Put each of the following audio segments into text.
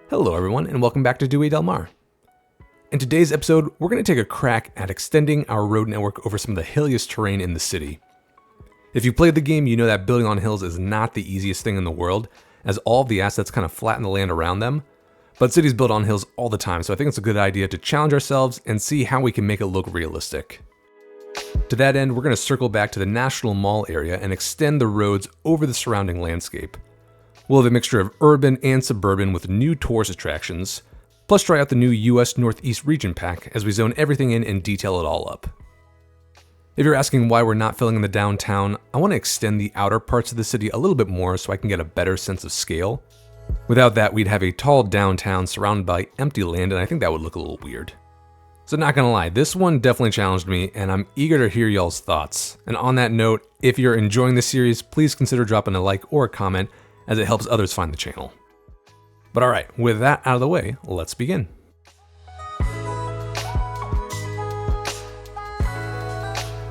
Hello everyone, and welcome back to Dewy del Mar. In today's episode, we're going to take a crack at extending our road network over some of the hilliest terrain in the city. If you played the game, you know that building on hills is not the easiest thing in the world, as all of the assets kind of flatten the land around them. But cities build on hills all the time, so I think it's a good idea to challenge ourselves and see how we can make it look realistic. To that end, we're going to circle back to the National Mall area and extend the roads over the surrounding landscape. We'll have a mixture of urban and suburban with new tourist attractions, plus try out the new US Northeast Region Pack as we zone everything in and detail it all up. If you're asking why we're not filling in the downtown, I want to extend the outer parts of the city a little bit more so I can get a better sense of scale. Without that, we'd have a tall downtown surrounded by empty land, and I think that would look a little weird. So not gonna lie, this one definitely challenged me, and I'm eager to hear y'all's thoughts. And on that note, if you're enjoying this series, please consider dropping a like or a comment, as it helps others find the channel. But alright, with that out of the way, let's begin.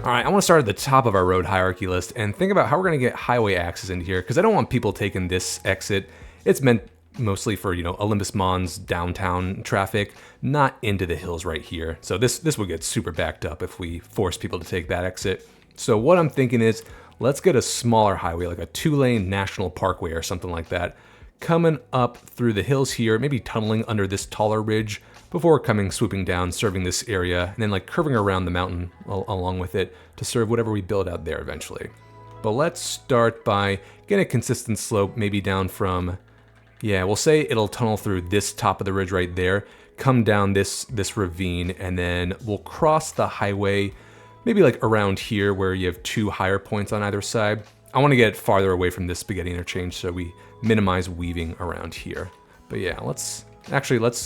Alright, I want to start at the top of our road hierarchy list and think about how we're going to get highway access into here, because I don't want people taking this exit. It's meant mostly for, Olympus Mons downtown traffic, not into the hills right here. So this would get super backed up if we force people to take that exit. So what I'm thinking is, let's get a smaller highway, like a 2-lane national parkway or something like that, coming up through the hills here, maybe tunneling under this taller ridge before swooping down, serving this area, and then curving around the mountain along with it to serve whatever we build out there eventually. But let's start by getting a consistent slope, maybe down from, we'll say it'll tunnel through this top of the ridge right there, come down this ravine, and then we'll cross the highway maybe around here where you have 2 higher points on either side. I want to get farther away from this spaghetti interchange so we minimize weaving around here. But yeah, let's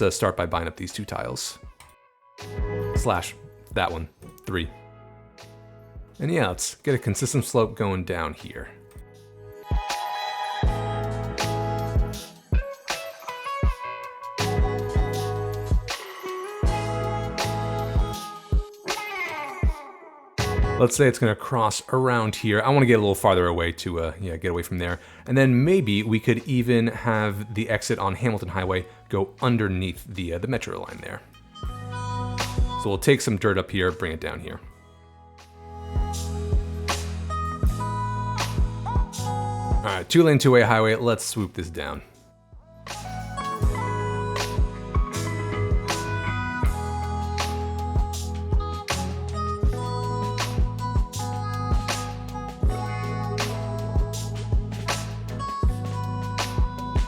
start by buying up these 2 tiles. Slash that one, 3. And yeah, let's get a consistent slope going down here. Let's say it's going to cross around here. I want to get a little farther away to get away from there. And then maybe we could even have the exit on Hamilton Highway go underneath the metro line there. So we'll take some dirt up here, bring it down here. All right, 2-lane, 2-way highway. Let's swoop this down.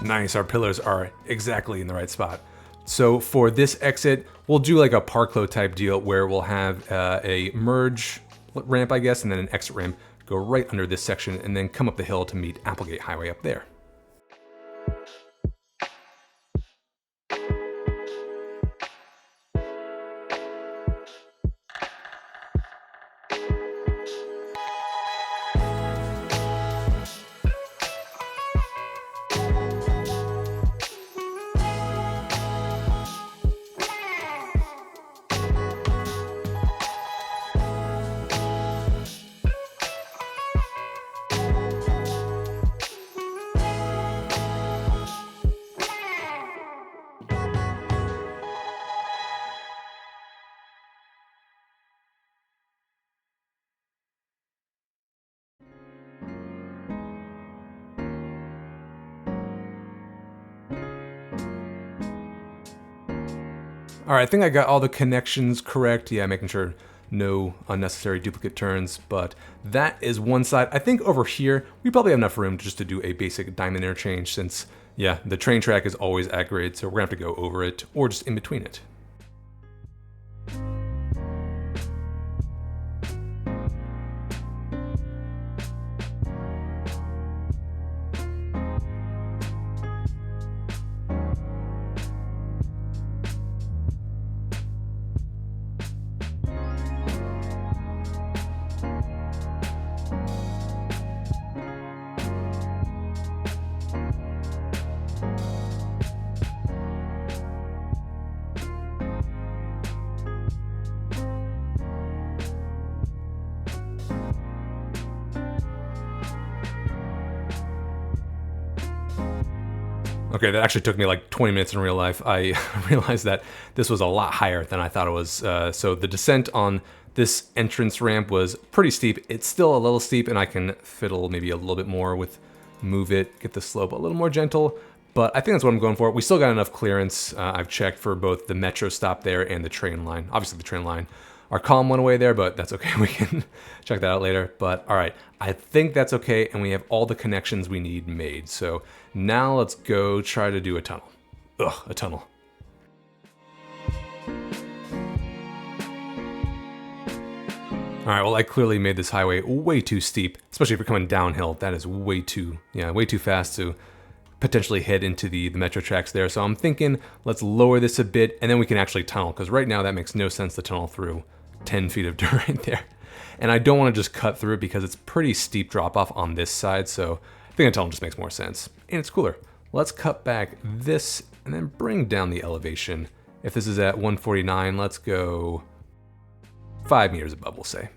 Nice, our pillars are exactly in the right spot. So for this exit, we'll do a parkload type deal where we'll have a merge ramp, I guess, and then an exit ramp go right under this section and then come up the hill to meet Applegate Highway up there. All right, I think I got all the connections correct. Yeah, making sure no unnecessary duplicate turns, but that is one side. I think over here, we probably have enough room just to do a basic diamond interchange since, the train track is always at grade, so we're gonna have to go over it or just in between it. Okay, that actually took me like 20 minutes in real life. I realized that this was a lot higher than I thought it was. So the descent on this entrance ramp was pretty steep. It's still a little steep, and I can fiddle maybe a little bit more with move it, get the slope a little more gentle. But I think that's what I'm going for. We still got enough clearance. I've checked for both the metro stop there and the train line. Obviously the train line. Our column went away there, but that's okay. We can check that out later. But all right, I think that's okay. And we have all the connections we need made. So now let's go try to do a tunnel. Ugh, a tunnel. All right, well, I clearly made this highway way too steep, especially if you're coming downhill. That is way too fast to potentially head into the metro tracks there. So I'm thinking let's lower this a bit and then we can actually tunnel, because right now that makes no sense to tunnel through 10 feet of dirt right there. And I don't want to just cut through it because it's pretty steep drop off on this side. So I think a tunnel just makes more sense and it's cooler. Let's cut back this and then bring down the elevation. If this is at 149, let's go 5 meters above, we'll say.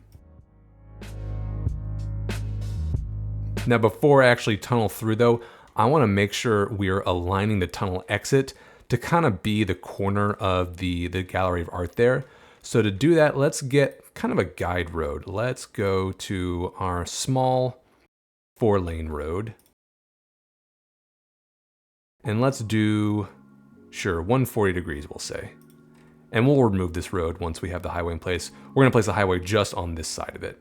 Now before I actually tunnel through though, I want to make sure we're aligning the tunnel exit to kind of be the corner of the gallery of art there. So to do that, let's get kind of a guide road. Let's go to our small 4-lane road. And let's do, sure, 140 degrees, we'll say. And we'll remove this road once we have the highway in place. We're going to place the highway just on this side of it.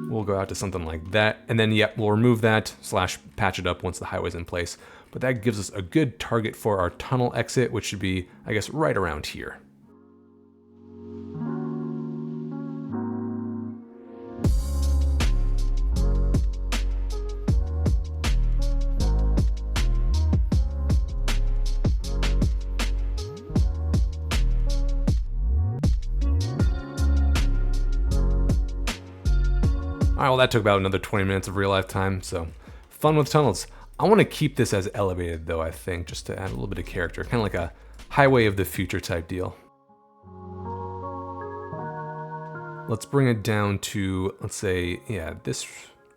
We'll go out to something like that. And then, yep, we'll remove that / patch it up once the highway's in place. But that gives us a good target for our tunnel exit, which should be, I guess, right around here. All right, well, that took about another 20 minutes of real life time, so fun with tunnels. I want to keep this as elevated, though, I think, just to add a little bit of character, kind of like a highway of the future type deal. Let's bring it down to, let's say, yeah, this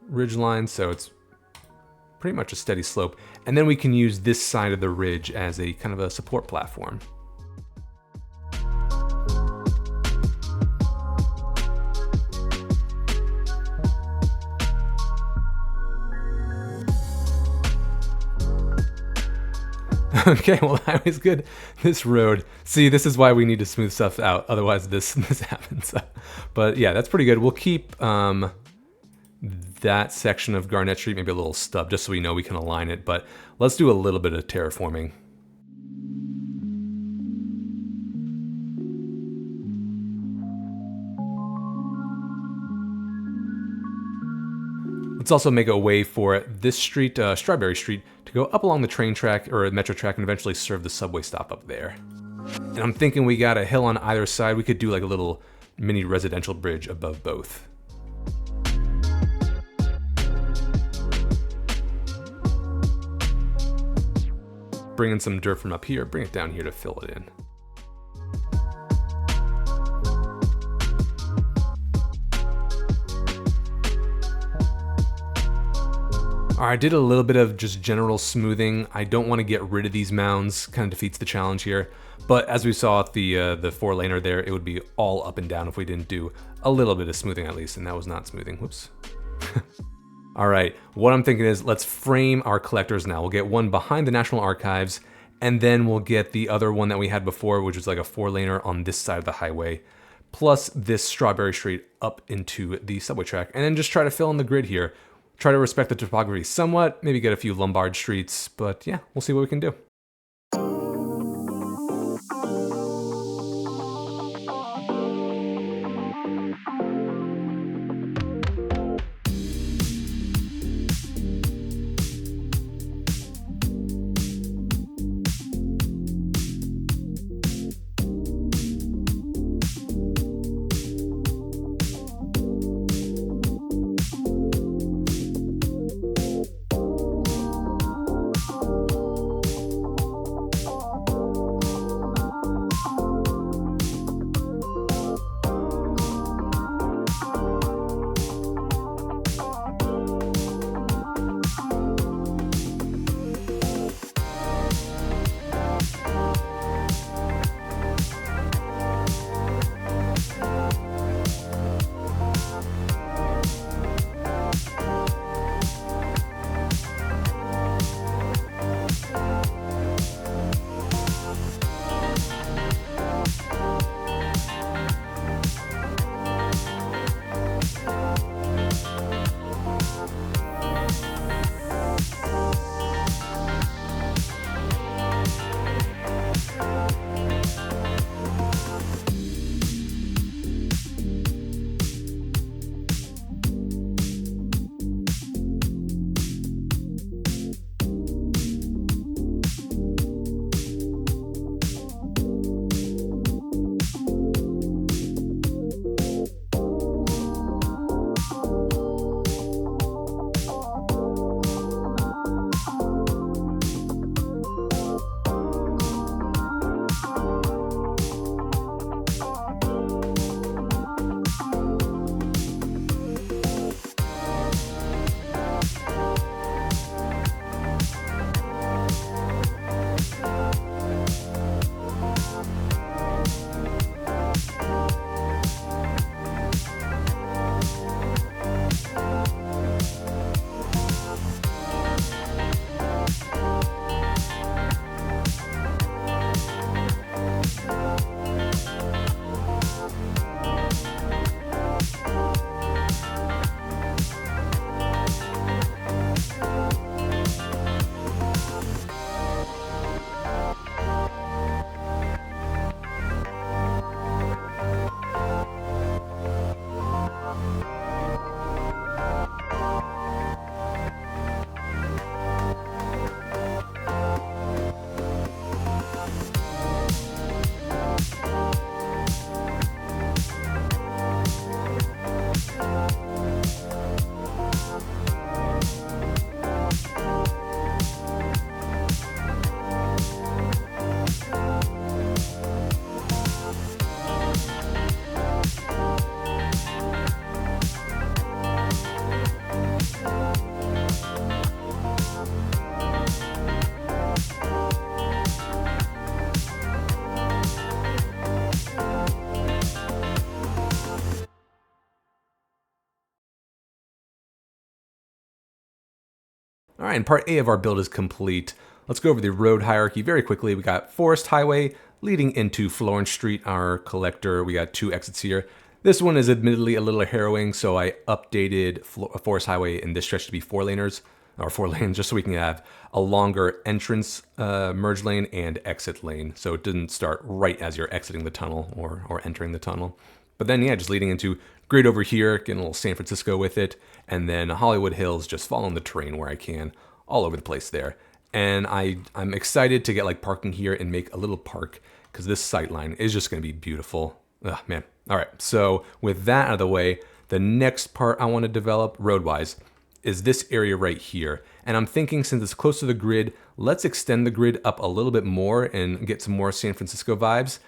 ridge line, so it's pretty much a steady slope. And then we can use this side of the ridge as a kind of a support platform. Okay, well, that was good. This road, see, this is why we need to smooth stuff out. Otherwise, this happens. But yeah, that's pretty good. We'll keep that section of Garnett Street, maybe a little stub, just so we know we can align it. But let's do a little bit of terraforming. Let's also make a way for this street, Strawberry Street, to go up along the train track or metro track and eventually serve the subway stop up there. And I'm thinking we got a hill on either side. We could do like a little mini residential bridge above both. Bring in some dirt from up here, bring it down here to fill it in. All right, I did a little bit of just general smoothing. I don't want to get rid of these mounds, kind of defeats the challenge here. But as we saw at the 4-laner there, it would be all up and down if we didn't do a little bit of smoothing at least, and that was not smoothing, whoops. All right, what I'm thinking is let's frame our collectors now. We'll get one behind the National Archives, and then we'll get the other one that we had before, which was like a 4-laner on this side of the highway, plus this Strawberry Street up into the subway track, and then just try to fill in the grid here. Try to respect the topography somewhat, maybe get a few Lombard streets, but yeah, we'll see what we can do. All right, and part A of our build is complete. Let's go over the road hierarchy very quickly. We got Forest Highway leading into Florence Street, our collector. We got 2 exits here. This one is admittedly a little harrowing, so I updated Forest Highway in this stretch to be 4 lanes, just so we can have a longer entrance merge lane and exit lane, so it didn't start right as you're exiting the tunnel or entering the tunnel. But then, yeah, just leading into grid over here, getting a little San Francisco with it, and then Hollywood Hills, just following the terrain where I can, all over the place there. And I'm excited to get like parking here and make a little park, because this sightline is just going to be beautiful. Oh, man. All right, so with that out of the way, the next part I want to develop road-wise is this area right here. And I'm thinking, since it's close to the grid, let's extend the grid up a little bit more and get some more San Francisco vibes.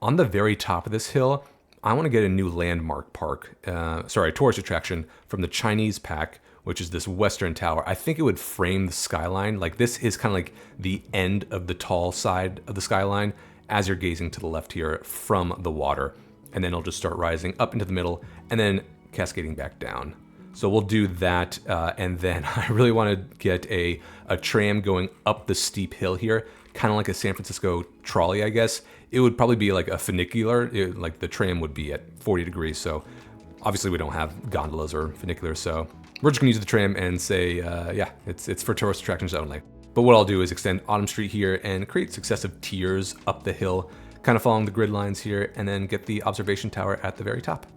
On the very top of this hill, I want to get a new landmark park, tourist attraction from the Chinese pack, which is this western tower. I think it would frame the skyline. Like, this is kind of like the end of the tall side of the skyline as you're gazing to the left here from the water. And then it'll just start rising up into the middle and then cascading back down. So we'll do that, and then I really want to get a tram going up the steep hill here, kind of like a San Francisco trolley, I guess. It would probably be like a funicular, like the tram would be at 40 degrees, so obviously we don't have gondolas or funiculars, so we're just going to use the tram and say, yeah, it's for tourist attractions only. But what I'll do is extend Autumn Street here and create successive tiers up the hill, kind of following the grid lines here, and then get the observation tower at the very top.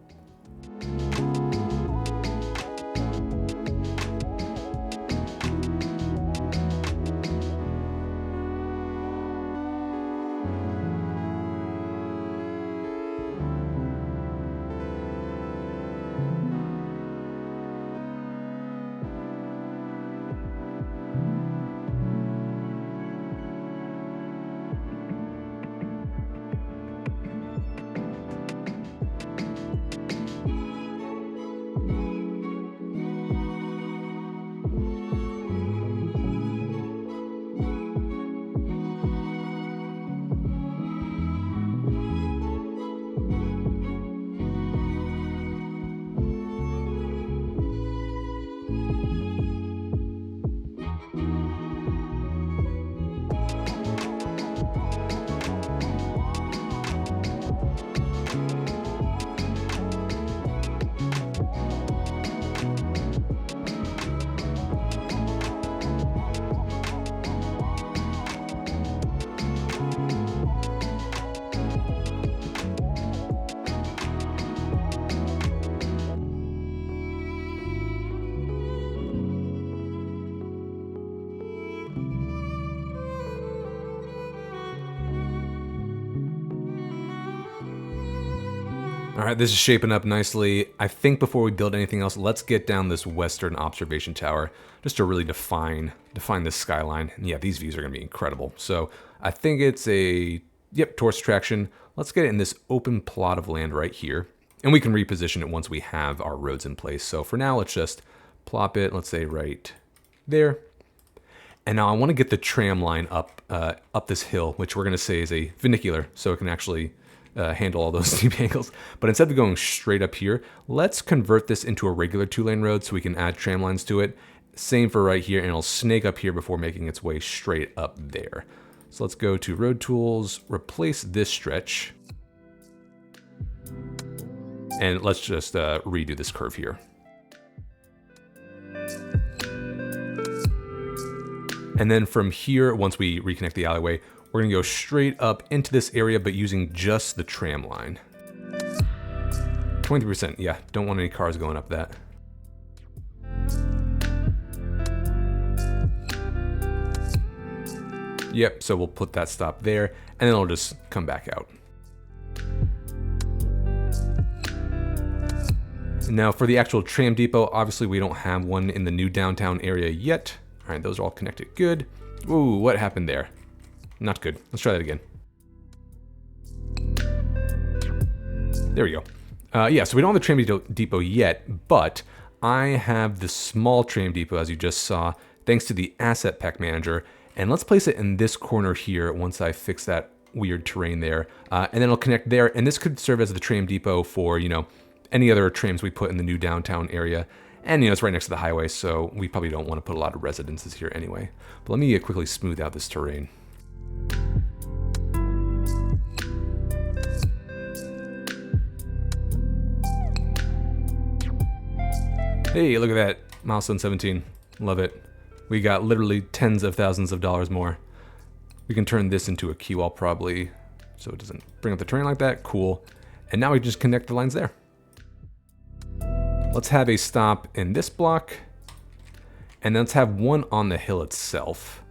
All right, this is shaping up nicely. I think before we build anything else, let's get down this western observation tower just to really define this skyline. And yeah, these views are gonna be incredible. So I think it's a, tourist attraction. Let's get it in this open plot of land right here. And we can reposition it once we have our roads in place. So for now, let's just plop it, let's say right there. And now I wanna get the tram line up this hill, which we're gonna say is a funicular, so it can actually handle all those steep angles. But instead of going straight up here, let's convert this into a regular 2-lane road so we can add tram lines to it. Same for right here, and it'll snake up here before making its way straight up there. So let's go to Road Tools, replace this stretch, and let's just redo this curve here. And then from here, once we reconnect the alleyway, we're gonna go straight up into this area, but using just the tram line. 23%, yeah, don't want any cars going up that. Yep, so we'll put that stop there, and then it'll just come back out. Now for the actual tram depot, obviously we don't have one in the new downtown area yet. All right, those are all connected, good. Ooh, what happened there? Not good. Let's try that again. There we go. Yeah, so we don't have the tram depot yet, but I have the small tram depot, as you just saw, thanks to the asset pack manager. And let's place it in this corner here once I fix that weird terrain there. And then it'll connect there. And this could serve as the tram depot for, any other trams we put in the new downtown area. And, it's right next to the highway, so we probably don't want to put a lot of residences here anyway. But let me quickly smooth out this terrain. Hey, look at that. Milestone 17. Love it. We got literally tens of thousands of dollars more. We can turn this into a key wall probably, so it doesn't bring up the terrain like that. Cool. And now we just connect the lines there. Let's have a stop in this block. And then let's have one on the hill itself.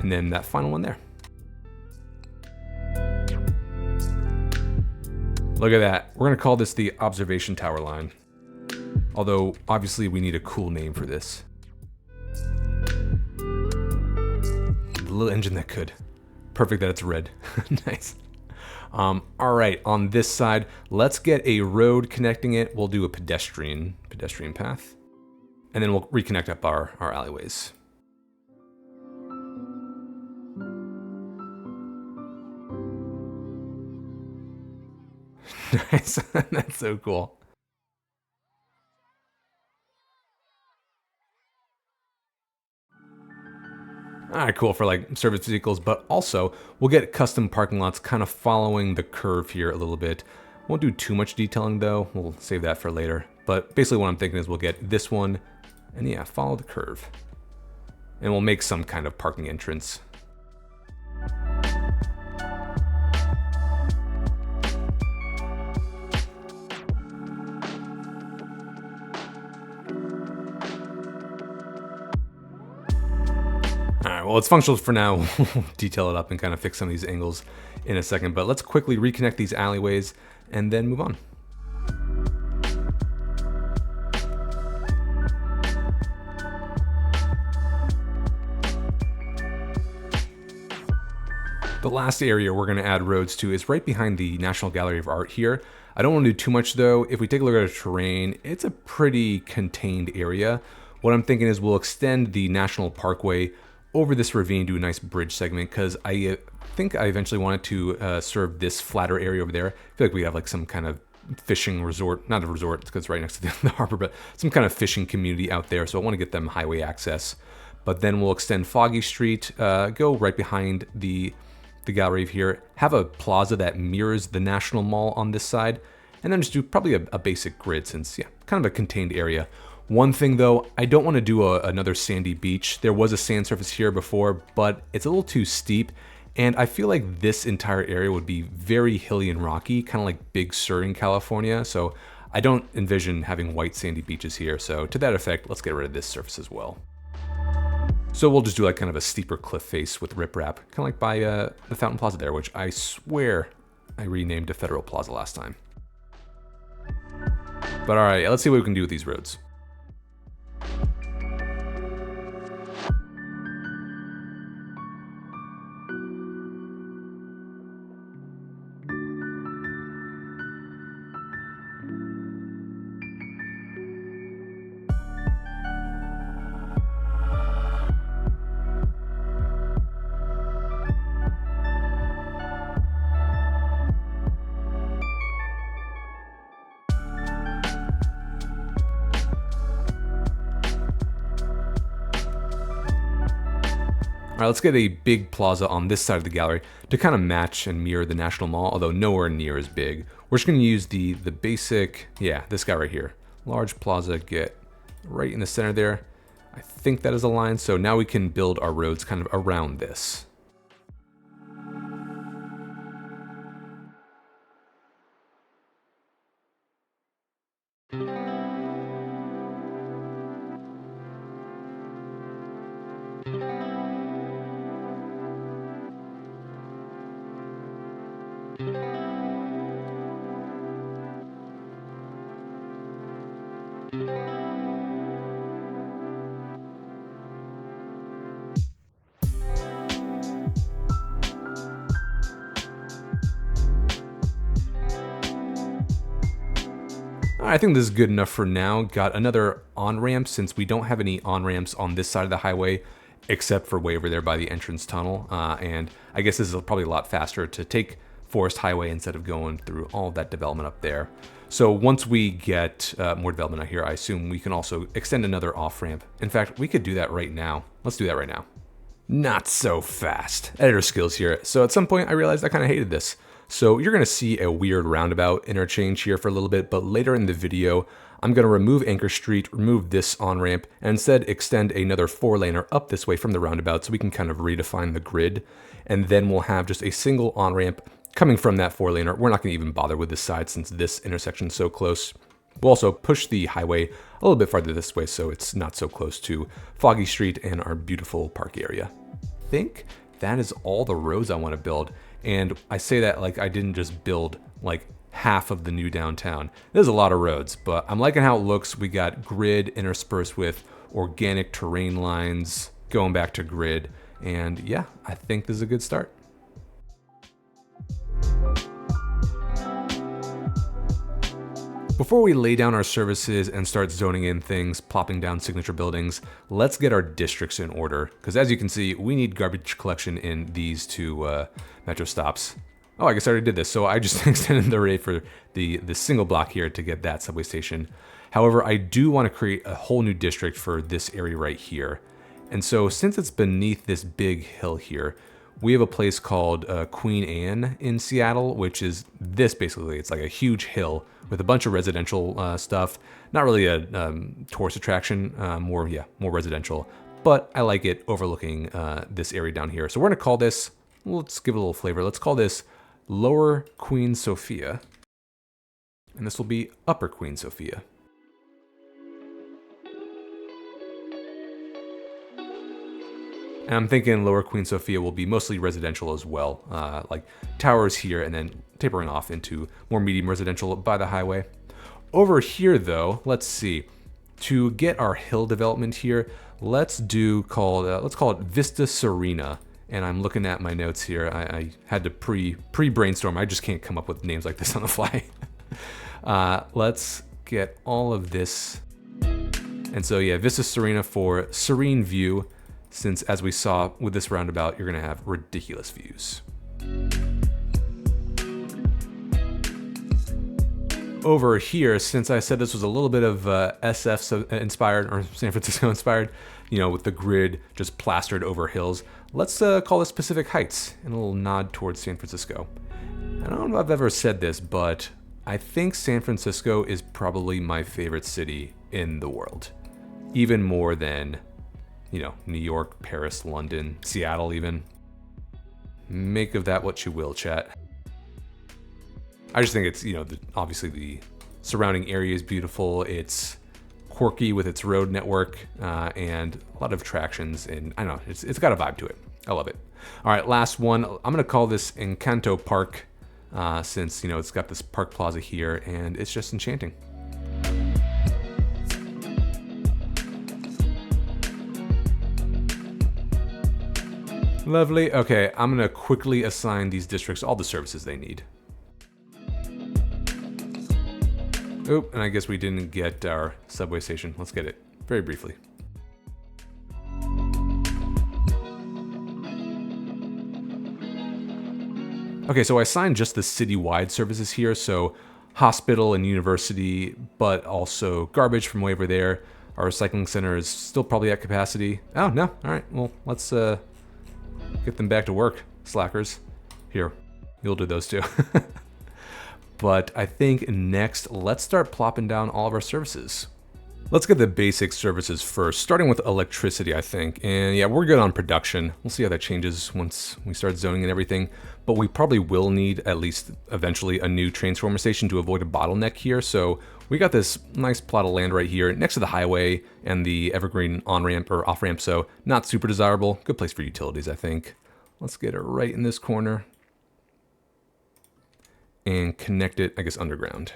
And then that final one there. Look at that. We're going to call this the observation tower line. Although, obviously, we need a cool name for this. The little engine that could. Perfect that it's red. Nice. All right, on this side, let's get a road connecting it. We'll do a pedestrian path. And then we'll reconnect up our alleyways. Nice. That's so cool. Alright, cool for like service vehicles, but also we'll get custom parking lots kind of following the curve here a little bit. Won't do too much detailing though, we'll save that for later. But basically what I'm thinking is we'll get this one, and yeah, follow the curve. And we'll make some kind of parking entrance. Well, it's functional for now. We'll detail it up and kind of fix some of these angles in a second, but let's quickly reconnect these alleyways and then move on. The last area we're going to add roads to is right behind the National Gallery of Art here. I don't want to do too much though. If we take a look at the terrain, it's a pretty contained area. What I'm thinking is we'll extend the National Parkway over this ravine, do a nice bridge segment, because I think I eventually wanted to serve this flatter area over there. I feel like we have like some kind of fishing resort, not a resort because it's right next to the harbor, but some kind of fishing community out there. So I want to get them highway access. But then we'll extend Foggy Street, go right behind the gallery here, have a plaza that mirrors the National Mall on this side, and then just do probably a basic grid since, yeah, kind of a contained area. One thing though, I don't want to do another sandy beach. There was a sand surface here before, but it's a little too steep, and I feel like this entire area would be very hilly and rocky, kind of like Big Sur in California, so I don't envision having white sandy beaches here, so to that effect, let's get rid of this surface as well. So we'll just do like kind of a steeper cliff face with riprap, kind of like by the Fountain Plaza there, which I swear I renamed to Federal Plaza last time. But alright, let's see what we can do with these roads. All right, let's get a big plaza on this side of the gallery to kind of match and mirror the National Mall, although nowhere near as big. We're just going to use the basic, yeah, this guy right here. Large plaza, get right in the center there. I think that is a line, so now we can build our roads kind of around this. I think this is good enough for now. Got another on-ramp since we don't have any on-ramps on this side of the highway except for way over there by the entrance tunnel. And I guess this is probably a lot faster to take Forest Highway instead of going through all of that development up there. So once we get more development out here, I assume we can also extend another off-ramp. In fact, we could do that right now. Let's do that right now. Not so fast. Editor skills here. So at some point I realized I kind of hated this. So you're going to see a weird roundabout interchange here for a little bit, but later in the video, I'm going to remove Anchor Street, remove this on-ramp, and instead extend another 4-laner up this way from the roundabout so we can kind of redefine the grid. And then we'll have just a single on-ramp coming from that 4-laner. We're not going to even bother with this side since this intersection is so close. We'll also push the highway a little bit farther this way so it's not so close to Foggy Street and our beautiful park area. I think that is all the roads I want to build. And I say that like I didn't just build like half of the new downtown. There's a lot of roads, but I'm liking how it looks. We got grid interspersed with organic terrain lines going back to grid. And yeah, I think this is a good start. Before we lay down our services and start zoning in things, plopping down signature buildings, let's get our districts in order. Because as you can see, we need garbage collection in these two metro stops. Oh, I guess I already did this. So I just extended the array for the single block here to get that subway station. However, I do want to create a whole new district for this area right here. And so since it's beneath this big hill here, we have a place called Queen Anne in Seattle, which is this basically. It's like a huge hill with a bunch of residential stuff. Not really a tourist attraction, more residential. But I like it overlooking this area down here. So we're gonna call this, let's give it a little flavor. Let's call this Lower Queen Sophia. And this will be Upper Queen Sophia. And I'm thinking Lower Queen Sophia will be mostly residential as well, like towers here and then tapering off into more medium residential by the highway. Over here though, let's see, to get our hill development here, let's call it Vista Serena. And I'm looking at my notes here. I had to pre-brainstorm. I just can't come up with names like this on the fly. Let's get all of this. And so yeah, Vista Serena for serene view. Since as we saw with this roundabout, you're gonna have ridiculous views. Over here, since I said this was a little bit of SF inspired or San Francisco inspired, you know, with the grid just plastered over hills, let's call this Pacific Heights and a little nod towards San Francisco. I don't know if I've ever said this, but I think San Francisco is probably my favorite city in the world. Even more than, you know, New York, Paris, London, Seattle even. Make of that what you will, chat. I just think it's, you know, obviously the surrounding area is beautiful. It's quirky with its road network and a lot of attractions. And I don't know, it's got a vibe to it. I love it. All right, last one. I'm gonna call this Encanto Park since, you know, it's got this park plaza here and it's just enchanting. Lovely. Okay, I'm gonna quickly assign these districts all the services they need. Oop, and I guess we didn't get our subway station. Let's get it very briefly. Okay, so I assigned just the citywide services here, so hospital and university, but also garbage from way over there. Our recycling center is still probably at capacity. Oh, no, all right, well, let's get them back to work, slackers. Here, you'll do those too. But I think next, let's start plopping down all of our services. Let's get the basic services first, starting with electricity, I think. And yeah, we're good on production. We'll see how that changes once we start zoning and everything. But we probably will need, at least eventually, a new transformer station to avoid a bottleneck here. So we got this nice plot of land right here next to the highway and the evergreen on-ramp or off-ramp. So not super desirable. Good place for utilities, I think. Let's get it right in this corner and connect it, I guess, underground.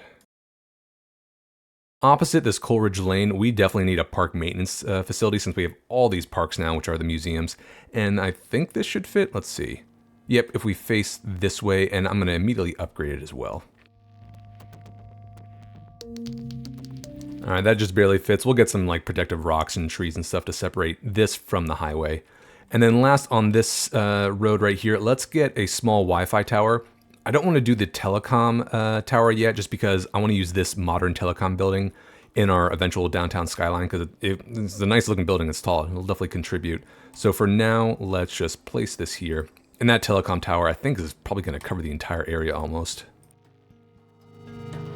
Opposite this Coleridge Lane, we definitely need a park maintenance facility since we have all these parks now, which are the museums. And I think this should fit. Let's see. Yep, if we face this way, and I'm going to immediately upgrade it as well. All right, that just barely fits. We'll get some like protective rocks and trees and stuff to separate this from the highway. And then last on this road right here, let's get a small Wi-Fi tower. I don't want to do the telecom tower yet, just because I want to use this modern telecom building in our eventual downtown skyline, because it's a nice looking building. It's tall. It'll definitely contribute. So for now, let's just place this here. And that telecom tower, I think, is probably going to cover the entire area almost.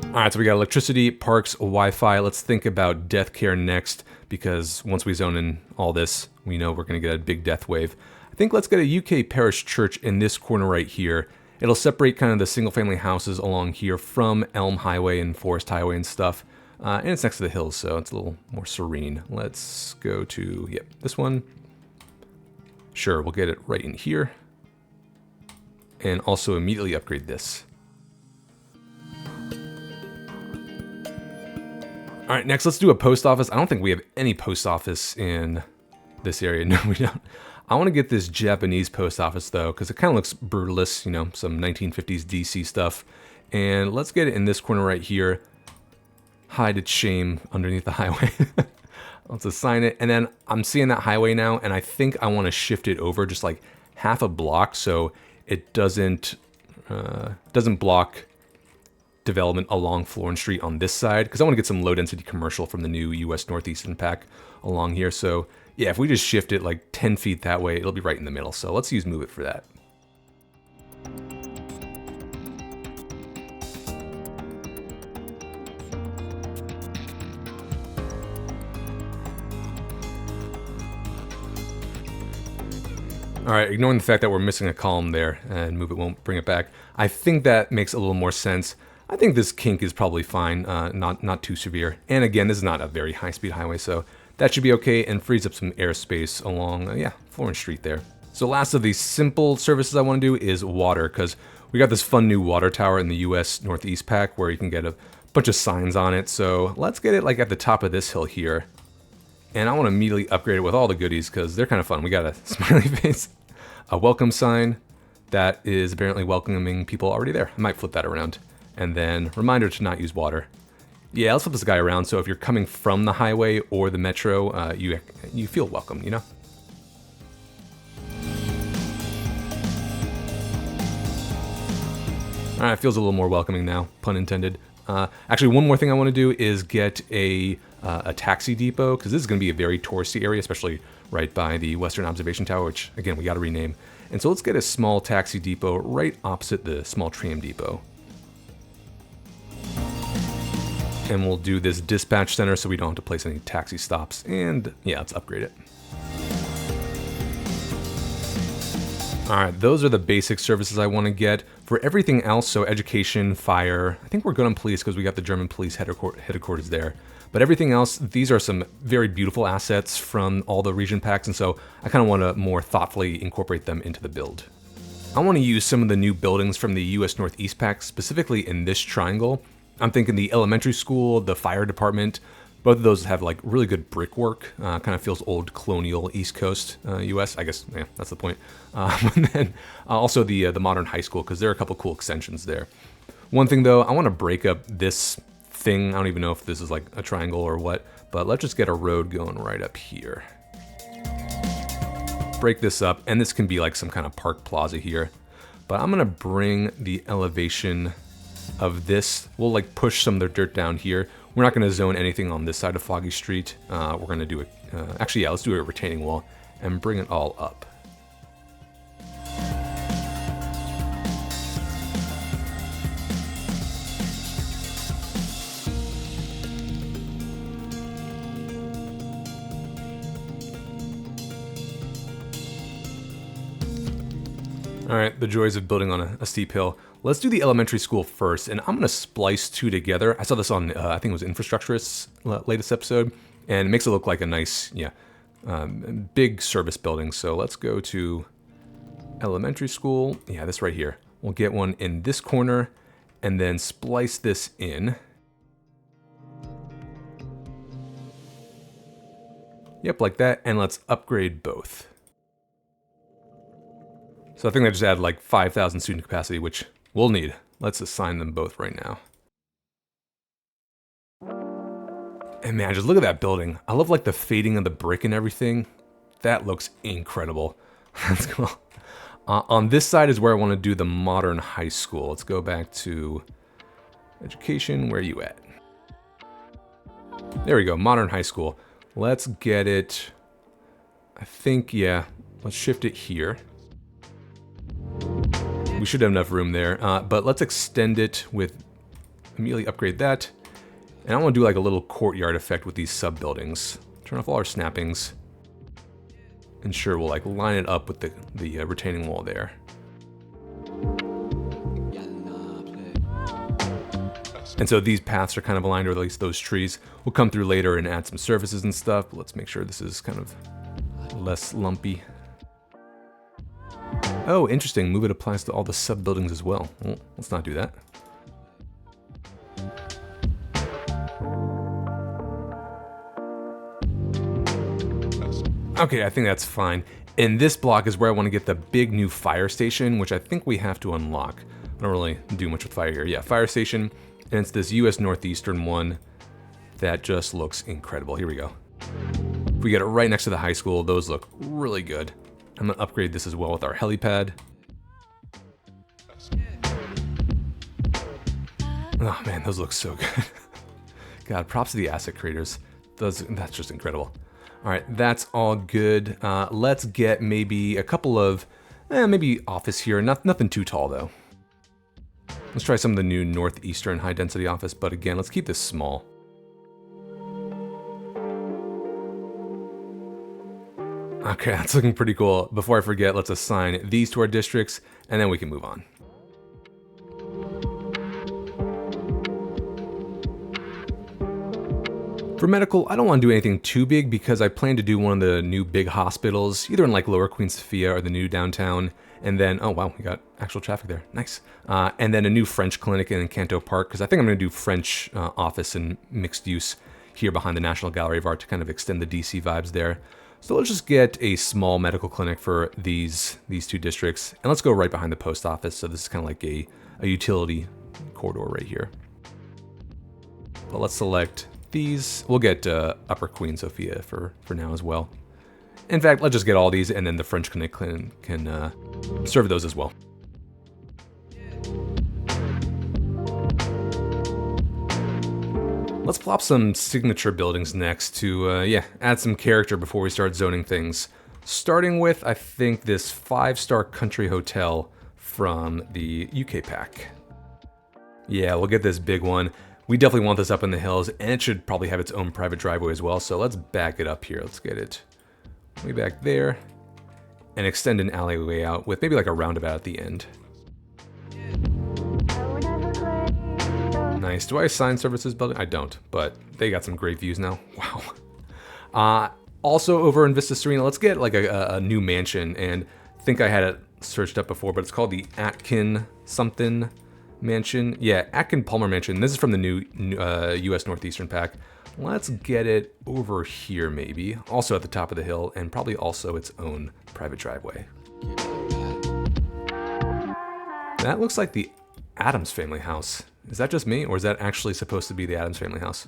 All right, so we got electricity, parks, Wi-Fi. Let's think about death care next, because once we zone in all this, we know we're going to get a big death wave. I think let's get a UK parish church in this corner right here. It'll separate kind of the single-family houses along here from Elm Highway and Forest Highway and stuff. And it's next to the hills, so it's a little more serene. Let's go to, yep, this one. Sure, we'll get it right in here. And also immediately upgrade this. All right, next let's do a post office. I don't think we have any post office in this area. No, we don't. I want to get this Japanese post office though, because it kind of looks brutalist, you know, some 1950s DC stuff. And let's get it in this corner right here. Hide its shame underneath the highway. Let's assign it. And then I'm seeing that highway now, and I think I want to shift it over just like half a block so it doesn't block development along Florence Street on this side, because I want to get some low density commercial from the new US Northeastern pack along here. So yeah, if we just shift it like 10 feet that way, it'll be right in the middle. So let's use Move It for that. All right, ignoring the fact that we're missing a column there and Move It won't bring it back, I think that makes a little more sense. I think this kink is probably fine, not too severe. And again, this is not a very high-speed highway, so that should be okay, and frees up some airspace along, yeah, Florence Street there. So last of these simple services I want to do is water, because we got this fun new water tower in the US Northeast pack where you can get a bunch of signs on it. So let's get it like at the top of this hill here. And I want to immediately upgrade it with all the goodies because they're kind of fun. We got a smiley face, a welcome sign that is apparently welcoming people already there. I might flip that around. And then reminder to not use water. Yeah, let's flip this guy around so if you're coming from the highway or the metro, you feel welcome, you know? All right, feels a little more welcoming now, pun intended. Actually, one more thing I want to do is get a taxi depot, because this is going to be a very touristy area, especially right by the Western Observation Tower, which, again, we got to rename. And so let's get a small taxi depot right opposite the small tram depot. And we'll do this dispatch center so we don't have to place any taxi stops. And yeah, let's upgrade it. All right, those are the basic services I want to get. For everything else, so education, fire, I think we're good on police because we got the German police headquarters there. But everything else, these are some very beautiful assets from all the region packs, and so I kind of want to more thoughtfully incorporate them into the build. I want to use some of the new buildings from the US Northeast pack, specifically in this triangle. I'm thinking the elementary school, the fire department, both of those have like really good brickwork. Kind of feels old colonial East Coast US. I guess, yeah, that's the point. And then also the modern high school, because there are a couple cool extensions there. One thing though, I want to break up this thing. I don't even know if this is like a triangle or what, but let's just get a road going right up here. Break this up, and this can be like some kind of park plaza here. But I'm gonna bring the elevation of this. We'll like push some of the dirt down here. We're not gonna zone anything on this side of Foggy Street. We're gonna do it, actually, yeah, let's do a retaining wall and bring it all up. All right, the joys of building on a steep hill. Let's do the elementary school first, and I'm gonna splice two together. I saw this on, I think it was Infrastructurist's latest episode, and it makes it look like a nice, yeah, big service building. So let's go to elementary school. Yeah, this right here. We'll get one in this corner, and then splice this in. Yep, like that, and let's upgrade both. So I think I just added like 5,000 student capacity, which we'll need. Let's assign them both right now. And man, just look at that building. I love like the fading of the brick and everything. That looks incredible. Let's go. On this side is where I want to do the modern high school. Let's go back to education. Where are you at? There we go, modern high school. Let's get it, I think, yeah, let's shift it here. We should have enough room there, but let's extend it with, immediately upgrade that. And I want to do like a little courtyard effect with these sub-buildings. Turn off all our snappings. And sure, we'll like line it up with the retaining wall there. And so these paths are kind of aligned, or at least those trees. We'll come through later and add some surfaces and stuff, but let's make sure this is kind of less lumpy. Oh, interesting. Move it applies to all the sub-buildings as well. Well, let's not do that. Okay, I think that's fine. And this block is where I want to get the big new fire station, which I think we have to unlock. I don't really do much with fire here. Yeah, fire station. And it's this US Northeastern one that just looks incredible. Here we go. If we get it right next to the high school, those look really good. I'm gonna upgrade this as well with our helipad. Oh man, those look so good. God, props to the asset creators. That's just incredible. All right, that's all good. Let's get maybe a couple of, maybe office here. Nothing too tall though. Let's try some of the new Northeastern high density office, but again, let's keep this small. Okay, that's looking pretty cool. Before I forget, let's assign these to our districts, and then we can move on. For medical, I don't want to do anything too big because I plan to do one of the new big hospitals, either in like Lower Queen Sofia or the new downtown. And then, oh wow, we got actual traffic there. Nice. And then a new French clinic in Canto Park, because I think I'm going to do French office and mixed use here behind the National Gallery of Art to kind of extend the DC vibes there. So let's just get a small medical clinic for these two districts. And let's go right behind the post office. So this is kind of like a utility corridor right here. But let's select these. We'll get Upper Queen Sofia for now as well. In fact, let's just get all these, and then the French clinic can serve those as well. Let's plop some signature buildings next to, add some character before we start zoning things. Starting with, I think, this 5-star country hotel from the UK pack. Yeah, we'll get this big one. We definitely want this up in the hills, and it should probably have its own private driveway as well, so let's back it up here. Let's get it way back there, and extend an alleyway out with maybe like a roundabout at the end. Nice. Do I assign services building? I don't, but they got some great views now. Wow. Also over in Vista Serena, let's get like a new mansion, and I think I had it searched up before, but it's called the Atkin something mansion. Yeah, Atkin Palmer Mansion. This is from the new US Northeastern pack. Let's get it over here maybe. Also at the top of the hill, and probably also its own private driveway. That looks like the Addams family house. Is that just me, or is that actually supposed to be the Addams family house?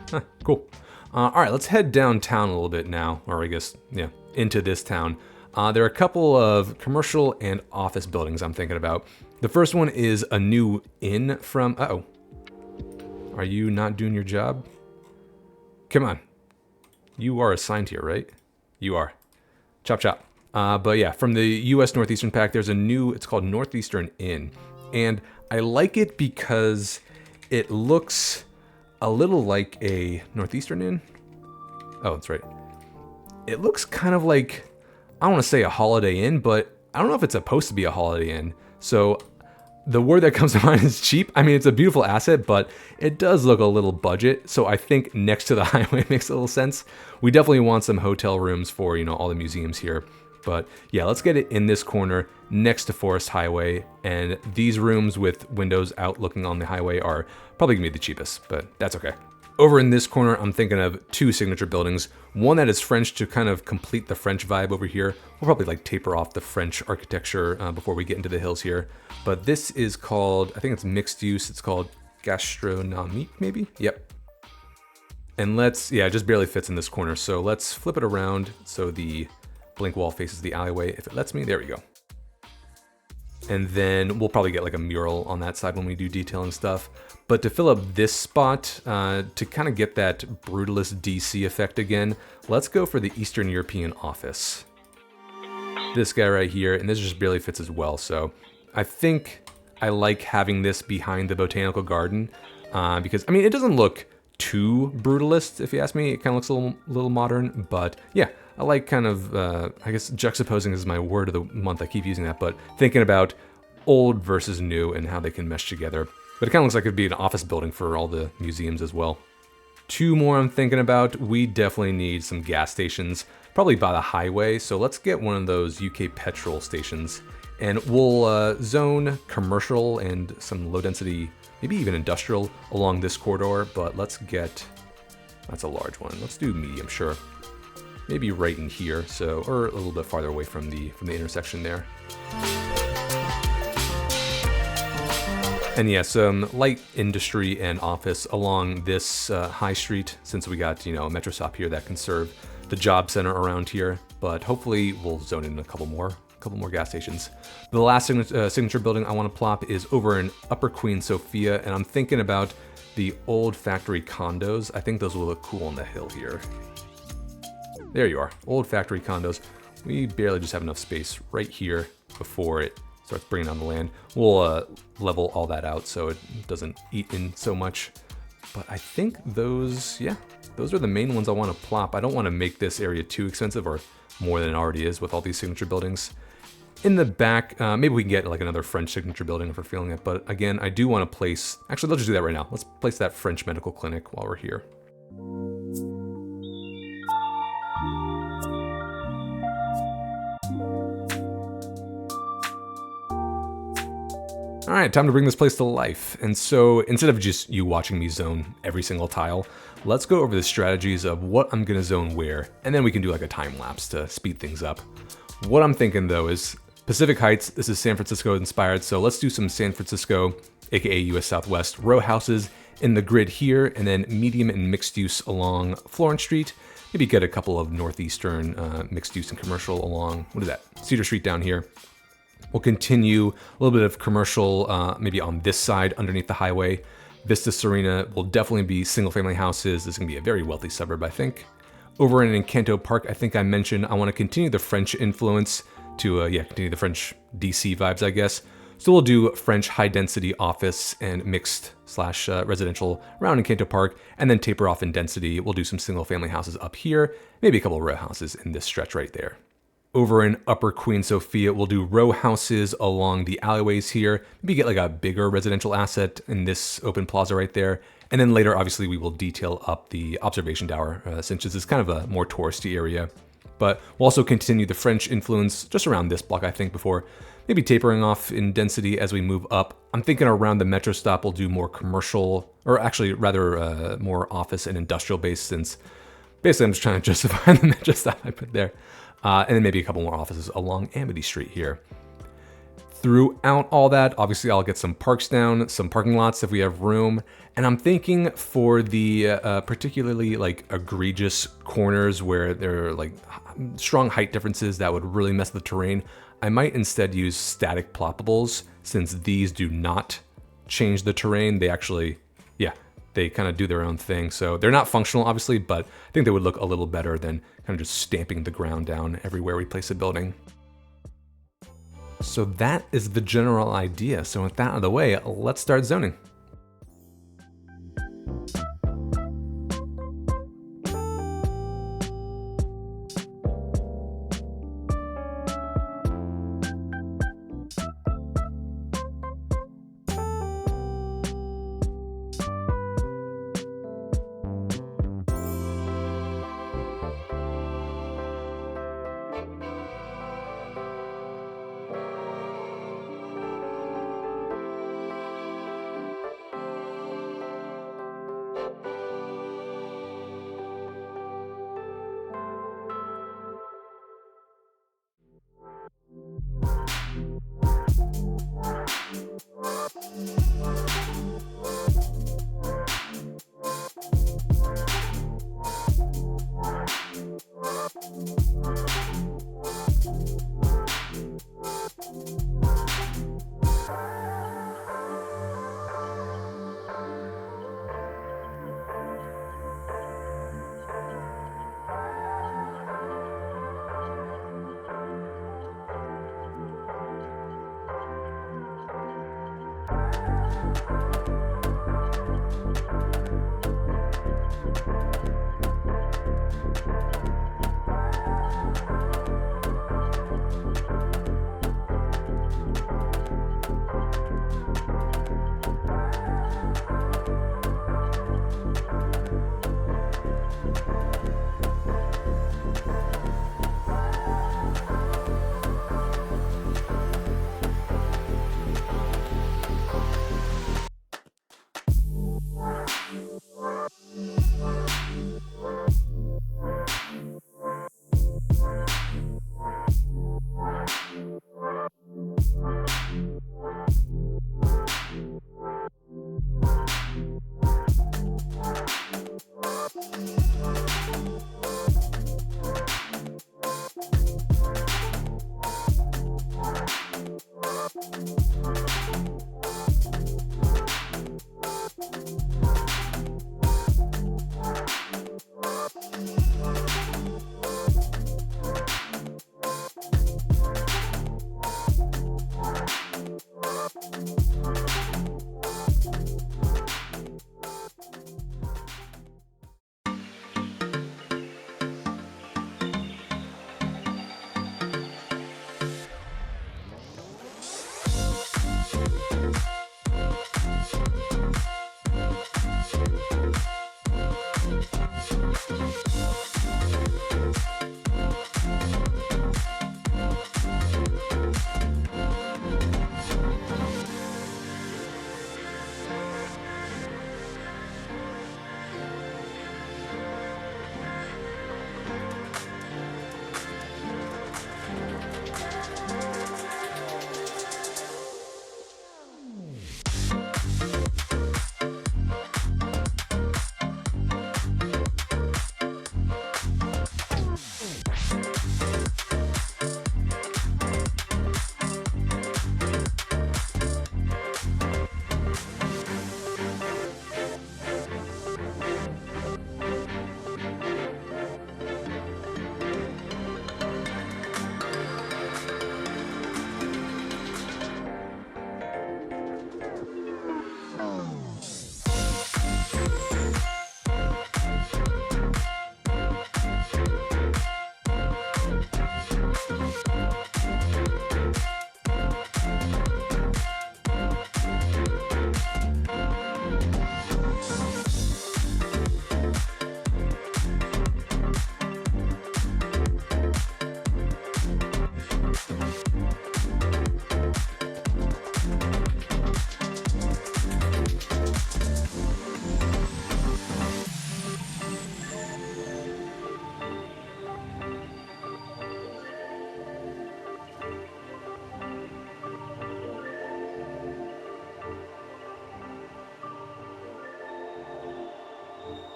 Huh, cool. All right, let's head downtown a little bit now, or I guess, yeah, into this town. There are a couple of commercial and office buildings I'm thinking about. The first one is a new inn from, uh-oh. Are you not doing your job? Come on. You are assigned here, right? You are. Chop chop. But yeah, from the US Northeastern pack, there's a new, it's called Northeastern Inn. And I like it because it looks a little like a Northeastern Inn. Oh, that's right. It looks kind of like, I don't want to say a Holiday Inn, but I don't know if it's supposed to be a Holiday Inn. So the word that comes to mind is cheap. I mean, it's a beautiful asset, but it does look a little budget. So I think next to the highway makes a little sense. We definitely want some hotel rooms for, all the museums here. But yeah, let's get it in this corner next to Forest Highway. And these rooms with windows out looking on the highway are probably gonna be the cheapest, but that's okay. Over in this corner, I'm thinking of two signature buildings. One that is French to kind of complete the French vibe over here. We'll probably like taper off the French architecture before we get into the hills here. But this is called, I think it's mixed use. It's called gastronomique, maybe? Yep. And let's, yeah, it just barely fits in this corner. So let's flip it around so the blink wall faces the alleyway. If it lets me, there we go. And then we'll probably get like a mural on that side when we do detailing stuff. But to fill up this spot, to kind of get that brutalist DC effect again, let's go for the Eastern European office. This guy right here, and this just barely fits as well. So I think I like having this behind the botanical garden because, I mean, it doesn't look too brutalist, if you ask me. It kind of looks a little modern, but yeah, I like kind of, I guess juxtaposing is my word of the month. I keep using that, but thinking about old versus new and how they can mesh together. But it kind of looks like it'd be an office building for all the museums as well. Two more I'm thinking about. We definitely need some gas stations, probably by the highway. So let's get one of those UK petrol stations, and we'll zone commercial and some low density, maybe even industrial along this corridor. But let's get, that's a large one. Let's do medium, sure. Maybe right in here, so, or a little bit farther away from the intersection there. And yeah, some light industry and office along this high street, since we got, a metro stop here that can serve the job center around here. But hopefully we'll zone in a couple more gas stations. The last signature building I want to plop is over in Upper Queen Sofia, and I'm thinking about the old factory condos. I think those will look cool on the hill here. There you are, old factory condos. We barely just have enough space right here before it starts bringing on the land. We'll level all that out so it doesn't eat in so much. But I think those, yeah, those are the main ones I want to plop. I don't want to make this area too expensive or more than it already is with all these signature buildings. In the back, maybe we can get like another French signature building if we're feeling it. But again, I do want to place, actually let's just do that right now. Let's place that French medical clinic while we're here. All right, time to bring this place to life. And so instead of just you watching me zone every single tile, let's go over the strategies of what I'm gonna zone where, and then we can do like a time lapse to speed things up. What I'm thinking though is Pacific Heights. This is San Francisco inspired, so let's do some San Francisco, aka US Southwest, row houses in the grid here, and then medium and mixed use along Florence Street. Maybe get a couple of northeastern mixed use and commercial along, what is that, Cedar Street down here. We'll continue a little bit of commercial, maybe on this side underneath the highway. Vista Serena will definitely be single family houses. This is gonna be a very wealthy suburb, I think. Over in Encanto Park, I think I mentioned I wanna continue the French influence to, continue the French DC vibes, I guess. So we'll do French high density office and mixed / residential around Encanto Park, and then taper off in density. We'll do some single family houses up here, maybe a couple of row houses in this stretch right there. Over in Upper Queen Sofia, we'll do row houses along the alleyways here. Maybe get like a bigger residential asset in this open plaza right there. And then later, obviously, we will detail up the observation tower, since this is kind of a more touristy area. But we'll also continue the French influence just around this block, I think, before maybe tapering off in density as we move up. I'm thinking around the metro stop, we'll do more commercial, or actually rather more office and industrial based, since basically I'm just trying to justify the metro stop I put there. And then maybe a couple more offices along Amity Street here. Throughout all that, obviously I'll get some parks down, some parking lots if we have room. And I'm thinking for the particularly like egregious corners where there are like strong height differences that would really mess with the terrain, I might instead use static ploppables, since these do not change the terrain. They actually, they kind of do their own thing. So they're not functional, obviously, but I think they would look a little better than kind of just stamping the ground down everywhere we place a building. So that is the general idea. So with that out of the way, let's start zoning.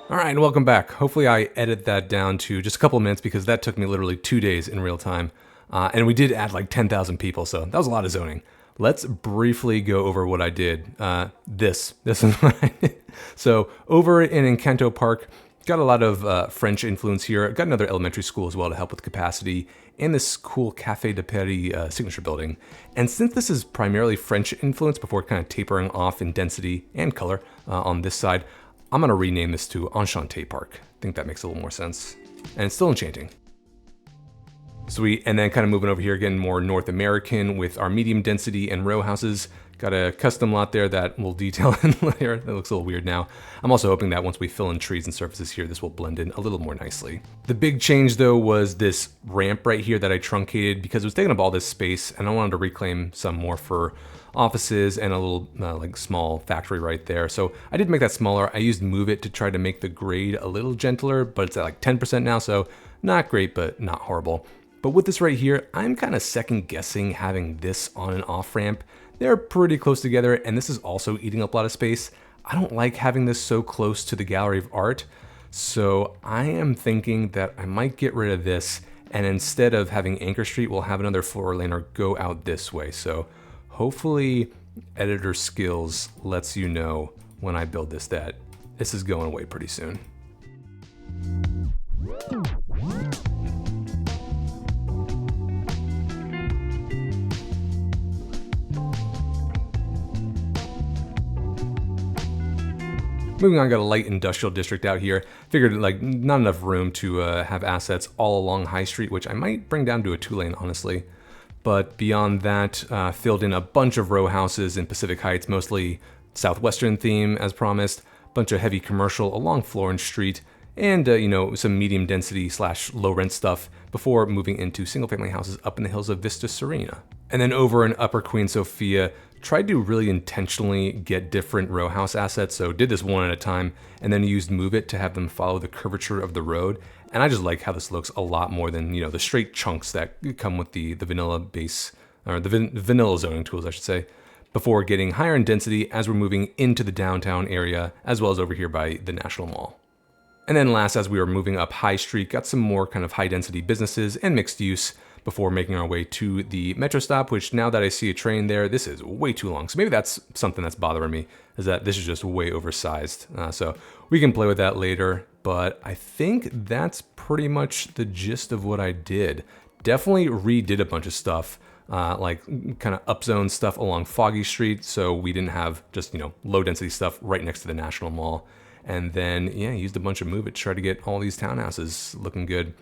All right, and welcome back. Hopefully I edit that down to just a couple of minutes because that took me literally 2 days in real time. And we did add like 10,000 people, so that was a lot of zoning. Let's briefly go over what I did. This is what I did. So over in Encanto Park, got a lot of French influence here. Got another elementary school as well to help with capacity, and this cool Café de Paris signature building. And since this is primarily French influence before kind of tapering off in density and color on this side, I'm gonna rename this to Enchanté Park. I think that makes a little more sense. And it's still enchanting. Sweet, and then kind of moving over here again, more North American with our medium density and row houses. Got a custom lot there that we'll detail in later. That looks a little weird now. I'm also hoping that once we fill in trees and surfaces here, this will blend in a little more nicely. The big change though was this ramp right here that I truncated because it was taking up all this space and I wanted to reclaim some more for offices and a little like small factory right there. So I did make that smaller. I used Move It to try to make the grade a little gentler, but it's at like 10% now, so not great, but not horrible. But with this right here, I'm kind of second guessing having this on and off ramp. They're pretty close together, and this is also eating up a lot of space. I don't like having this so close to the gallery of art, so I am thinking that I might get rid of this, and instead of having Anchor Street, we'll have another 4-laner go out this way. So hopefully editor skills lets you know when I build this that this is going away pretty soon. Moving on, got a light industrial district out here. Figured like not enough room to have assets all along High Street, which I might bring down to a 2-lane, honestly. But beyond that, filled in a bunch of row houses in Pacific Heights, mostly Southwestern theme as promised. Bunch of heavy commercial along Florence Street, and you know, some medium density / low rent stuff before moving into single family houses up in the hills of Vista Serena. And then over in Upper Queen Sofia, tried to really intentionally get different row house assets, so did this one at a time, and then used Move It to have them follow the curvature of the road. And I just like how this looks a lot more than, you know, the straight chunks that come with the vanilla base, or the vanilla zoning tools, I should say, before getting higher in density as we're moving into the downtown area, as well as over here by the National Mall. And then last, as we were moving up High Street, got some more kind of high density businesses and mixed use before making our way to the metro stop, which now that I see a train there, this is way too long. So maybe that's something that's bothering me, is that this is just way oversized. So we can play with that later, but I think that's pretty much the gist of what I did. Definitely redid a bunch of stuff, like kind of upzone stuff along Foggy Street, so we didn't have just, you know, low density stuff right next to the National Mall. And then, yeah, used a bunch of Move It to try to get all these townhouses looking good.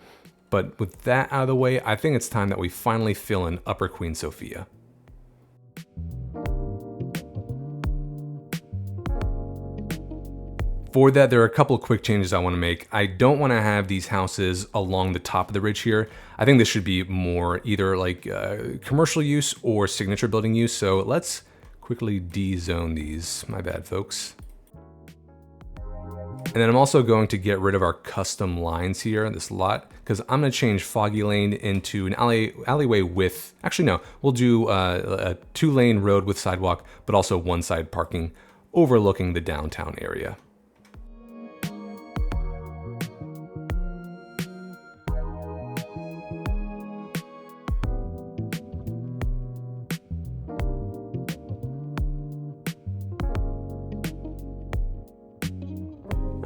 But with that out of the way, I think it's time that we finally fill in Upper Queen Sofia. For that, there are a couple of quick changes I want to make. I don't want to have these houses along the top of the ridge here. I think this should be more either like commercial use or signature building use. So let's quickly de-zone these. My bad, folks. And then I'm also going to get rid of our custom lines here in this lot, because I'm going to change Foggy Lane into an alleyway with, actually no, we'll do a 2-lane road with sidewalk, but also one side parking overlooking the downtown area.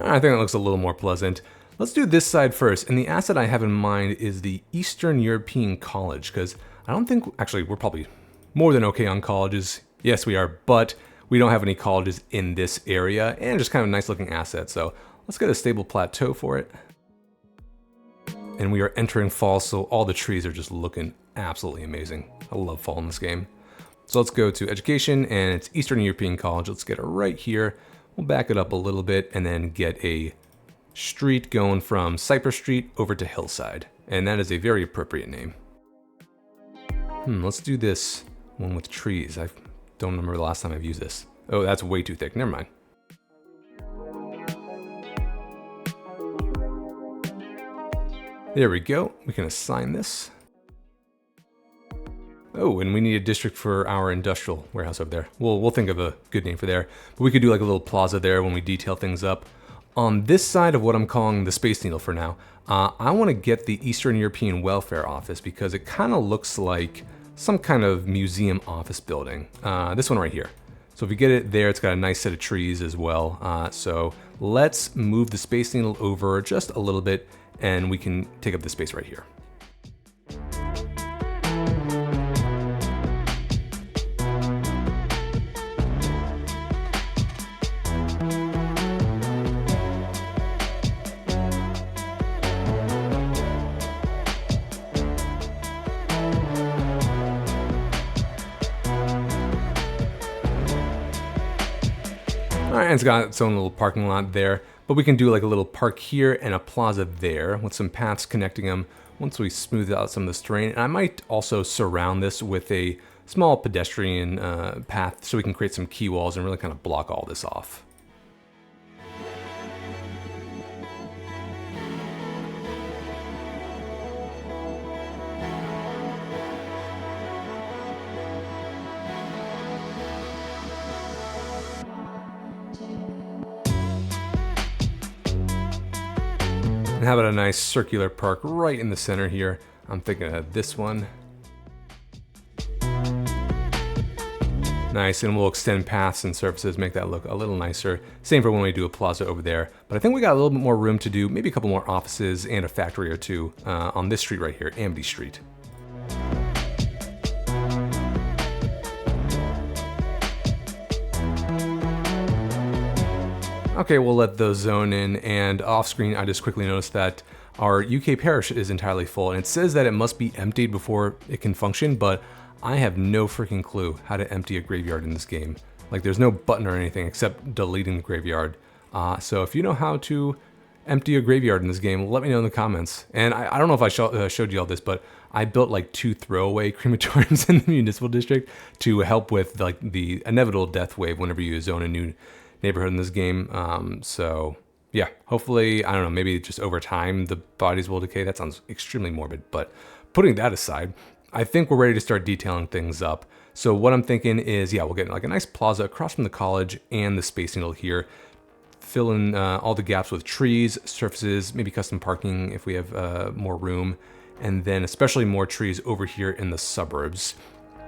I think that looks a little more pleasant. Let's do this side first, and the asset I have in mind is the Eastern European College, because I don't think, actually we're probably more than okay on colleges. Yes, we are, but we don't have any colleges in this area, and just kind of a nice looking asset, so let's get a stable plateau for it. And we are entering fall, so all the trees are just looking absolutely amazing. I love fall in this game. So let's go to education, and it's Eastern European College. Let's get it right here. We'll back it up a little bit and then get a street going from Cypress Street over to Hillside. And that is a very appropriate name. Let's do this one with trees. I don't remember the last time I've used this. Oh, that's way too thick. Never mind. There we go. We can assign this. Oh, and we need a district for our industrial warehouse over there. We'll think of a good name for there. But we could do like a little plaza there when we detail things up. On this side of what I'm calling the Space Needle for now, I want to get the Eastern European Welfare Office because it kind of looks like some kind of museum office building. This one right here. So if we get it there, it's got a nice set of trees as well. So let's move the Space Needle over just a little bit and we can take up the space right here. Alright, it's got its own little parking lot there, but we can do like a little park here and a plaza there with some paths connecting them once we smooth out some of this terrain. And I might also surround this with a small pedestrian path so we can create some key walls and really kind of block all this off. And how about a nice circular park right in the center here? I'm thinking of this one. Nice, and we'll extend paths and surfaces, make that look a little nicer. Same for when we do a plaza over there. But I think we got a little bit more room to do maybe a couple more offices and a factory or two on this street right here, Amity Street. Okay, we'll let those zone in, and off screen I just quickly noticed that our UK parish is entirely full, and it says that it must be emptied before it can function, but I have no freaking clue how to empty a graveyard in this game. Like, there's no button or anything except deleting the graveyard. So if you know how to empty a graveyard in this game, let me know in the comments. And I don't know if I showed you all this, but I built like 2 throwaway crematoriums in the municipal district to help with like the inevitable death wave whenever you zone a new neighborhood in this game. So yeah, hopefully, I don't know, maybe just over time the bodies will decay. That sounds extremely morbid, but putting that aside, I think we're ready to start detailing things up. So what I'm thinking is, yeah, we'll get like a nice plaza across from the college and the Space Needle here. Fill in all the gaps with trees, surfaces, maybe custom parking if we have more room, and then especially more trees over here in the suburbs.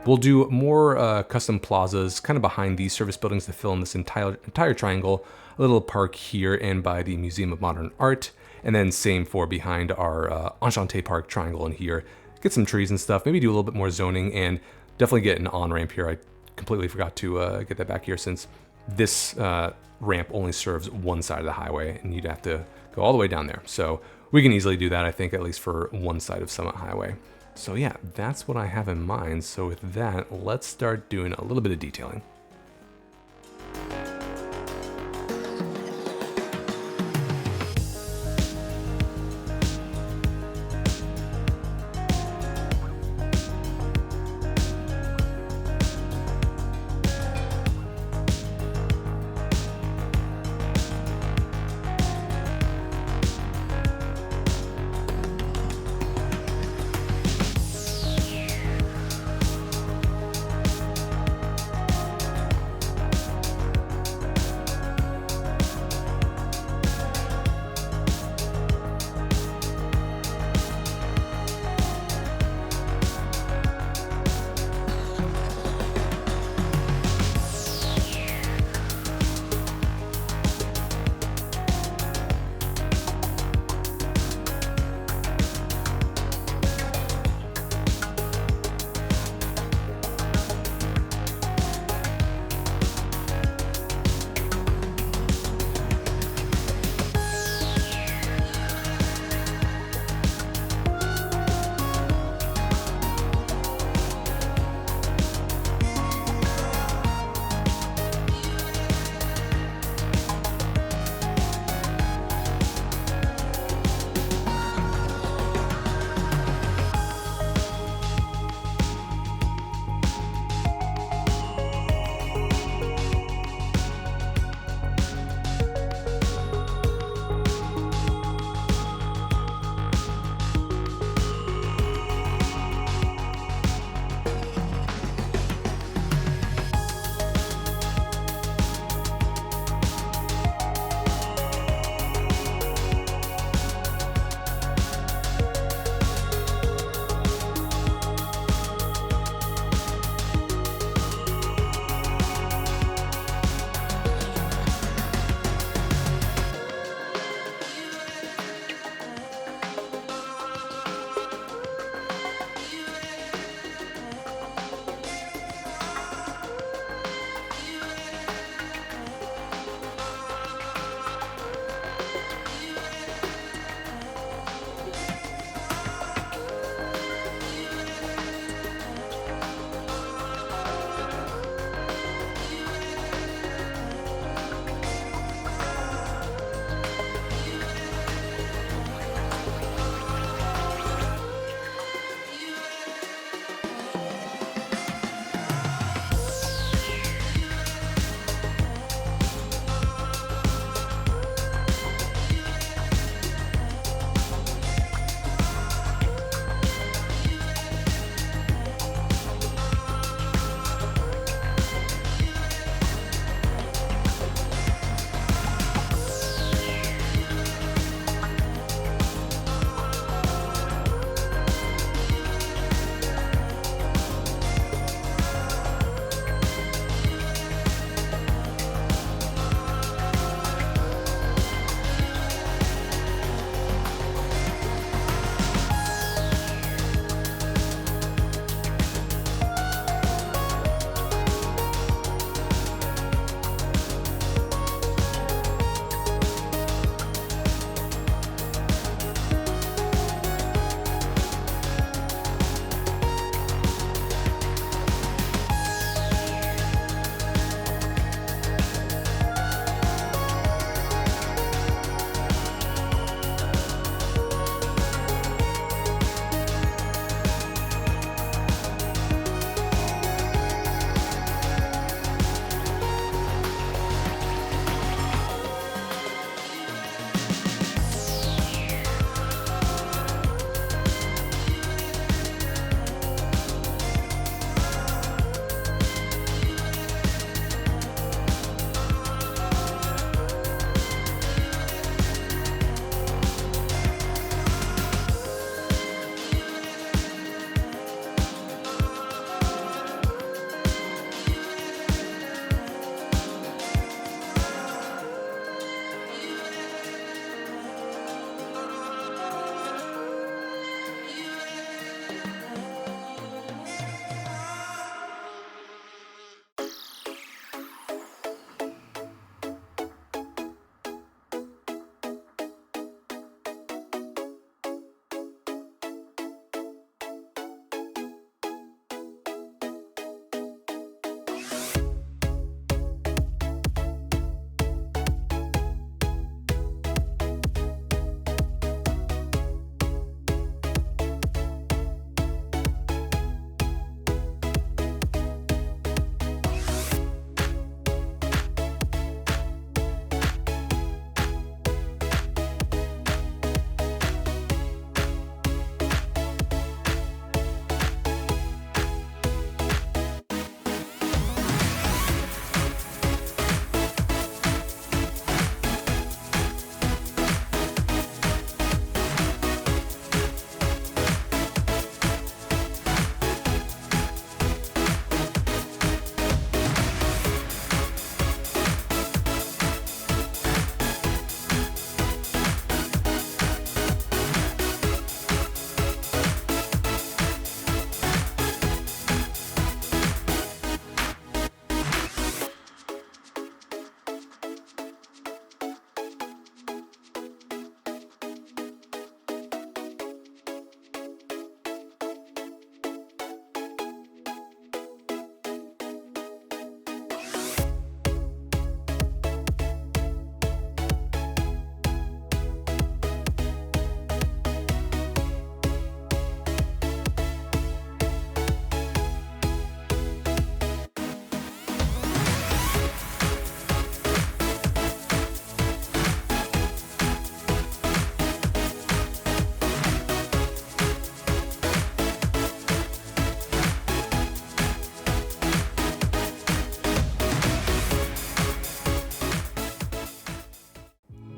We'll do more custom plazas kind of behind these service buildings to fill in this entire triangle, a little park here and by the Museum of Modern Art, and then same for behind our Enchanté Park triangle in here. Get some trees and stuff, maybe do a little bit more zoning, and definitely get an on-ramp here. I completely forgot to get that back here since this ramp only serves one side of the highway and you'd have to go all the way down there. So we can easily do that, I think, at least for one side of Summit Highway. So yeah, that's what I have in mind. So with that, let's start doing a little bit of detailing.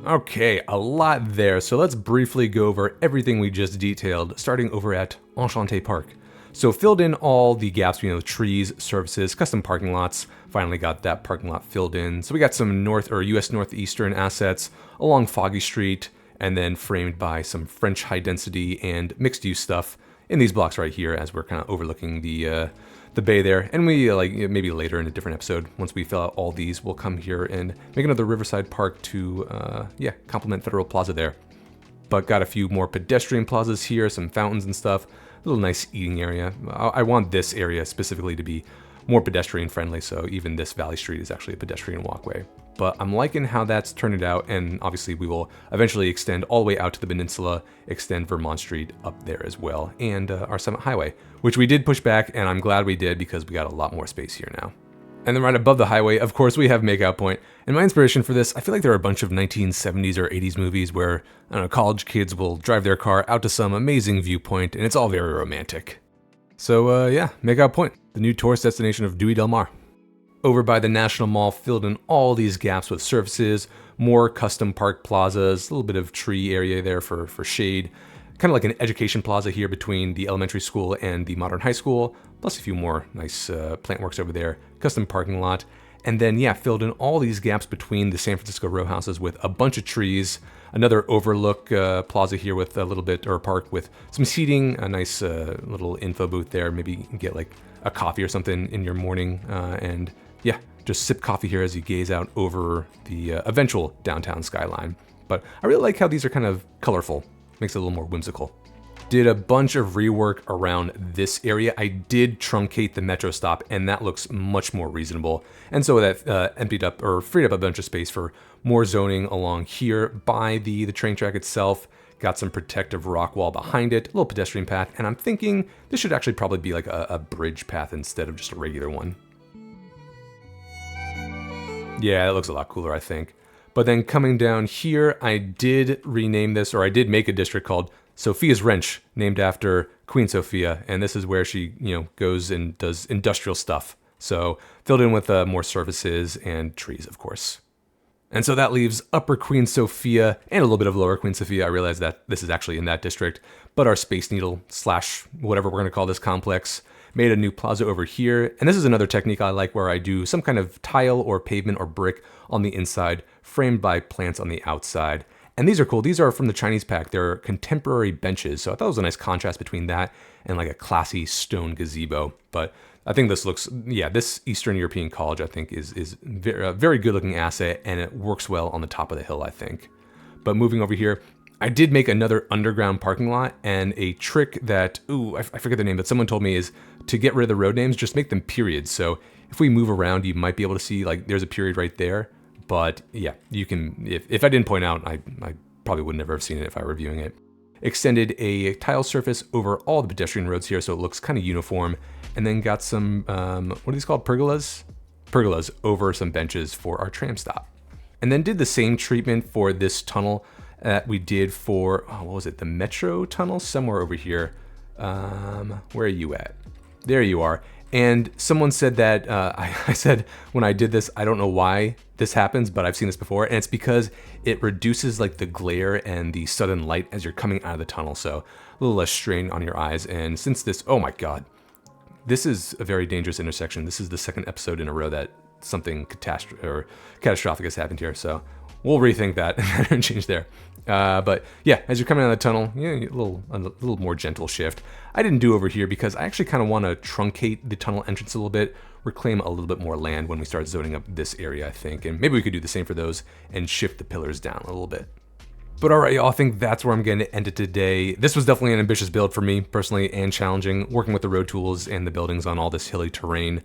Okay, a lot there, so let's briefly go over everything we just detailed, starting over at Enchanté Park. So filled in all the gaps, trees, services, custom parking lots. Finally got that parking lot filled in. So we got some US Northeastern assets along Foggy Street, and then framed by some French high density and mixed use stuff in these blocks right here as we're kind of overlooking the bay there. And we maybe later in a different episode, once we fill out all these, we'll come here and make another Riverside Park to complement Federal Plaza there. But got a few more pedestrian plazas here, some fountains and stuff, a little nice eating area. I want this area specifically to be more pedestrian friendly, so even this Valley Street is actually a pedestrian walkway. But I'm liking how that's turned out, and obviously we will eventually extend all the way out to the peninsula, extend Vermont Street up there as well, and our Summit Highway, which we did push back, and I'm glad we did because we got a lot more space here now. And then right above the highway, of course, we have Makeout Point. And my inspiration for this, I feel like there are a bunch of 1970s or 80s movies where, I don't know, college kids will drive their car out to some amazing viewpoint, and it's all very romantic. So yeah, Makeout Point, the new tourist destination of Dewy del Mar. Over by the National Mall, filled in all these gaps with surfaces, more custom park plazas, a little bit of tree area there for shade, kind of like an education plaza here between the elementary school and the modern high school, plus a few more nice plant works over there, custom parking lot, and then yeah, filled in all these gaps between the San Francisco row houses with a bunch of trees, another overlook plaza here with a little bit, or a park with some seating, a nice little info booth there, maybe you can get like a coffee or something in your morning, and yeah, just sip coffee here as you gaze out over the eventual downtown skyline. But I really like how these are kind of colorful, makes it a little more whimsical. Did a bunch of rework around this area. I did truncate the metro stop, and that looks much more reasonable. And so that emptied up or freed up a bunch of space for more zoning along here by the train track itself. Got some protective rock wall behind it, a little pedestrian path, and I'm thinking this should actually probably be like a bridge path instead of just a regular one. Yeah, that looks a lot cooler, I think. But then coming down here, I did rename this, or I did make a district called Sophia's Wrench, named after Queen Sophia, and this is where she, goes and does industrial stuff. So filled in with more services and trees, of course. And so that leaves Upper Queen Sophia and a little bit of Lower Queen Sophia. I realize that this is actually in that district, but our Space Needle / whatever we're going to call this complex made a new plaza over here. And this is another technique I like where I do some kind of tile or pavement or brick on the inside, framed by plants on the outside. And these are cool. These are from the Chinese pack. They're contemporary benches. So I thought it was a nice contrast between that and like a classy stone gazebo. But I think this looks, this Eastern European college, I think, is a very good looking asset, and it works well on the top of the hill, I think. But moving over here, I did make another underground parking lot, and a trick that, I forget the name, but someone told me is to get rid of the road names, just make them periods. So if we move around, you might be able to see like there's a period right there. But yeah, you can, if I didn't point out, I probably would never have seen it if I were viewing it. Extended a tile surface over all the pedestrian roads here so it looks kind of uniform. And then got some, what are these called, pergolas? Pergolas over some benches for our tram stop. And then did the same treatment for this tunnel that we did for, what was it, the metro tunnel? Somewhere over here. Where are you at? There you are. And someone said that, I said when I did this, I don't know why this happens, but I've seen this before, and it's because it reduces like the glare and the sudden light as you're coming out of the tunnel, so a little less strain on your eyes. And since this, oh my god, this is a very dangerous intersection. This is the second episode in a row that something catastrophic has happened here, so we'll rethink that and change there. But yeah, as you're coming out of the tunnel, a little more gentle shift. I didn't do over here because I actually kind of want to truncate the tunnel entrance a little bit, reclaim a little bit more land when we start zoning up this area, I think. And maybe we could do the same for those and shift the pillars down a little bit. But all right, y'all, I think that's where I'm going to end it today. This was definitely an ambitious build for me personally and challenging, working with the road tools and the buildings on all this hilly terrain.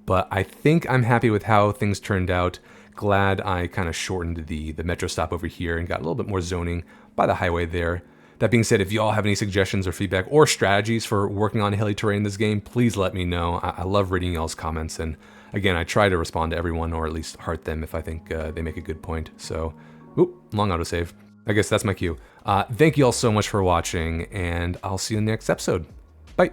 But I think I'm happy with how things turned out. Glad I kind of shortened the metro stop over here and got a little bit more zoning by the highway there. That being said, if y'all have any suggestions or feedback or strategies for working on hilly terrain in this game, please let me know. I love reading y'all's comments, and again, I try to respond to everyone or at least heart them if I think they make a good point. So, long autosave. I guess that's my cue. Thank you all so much for watching, and I'll see you in the next episode. Bye.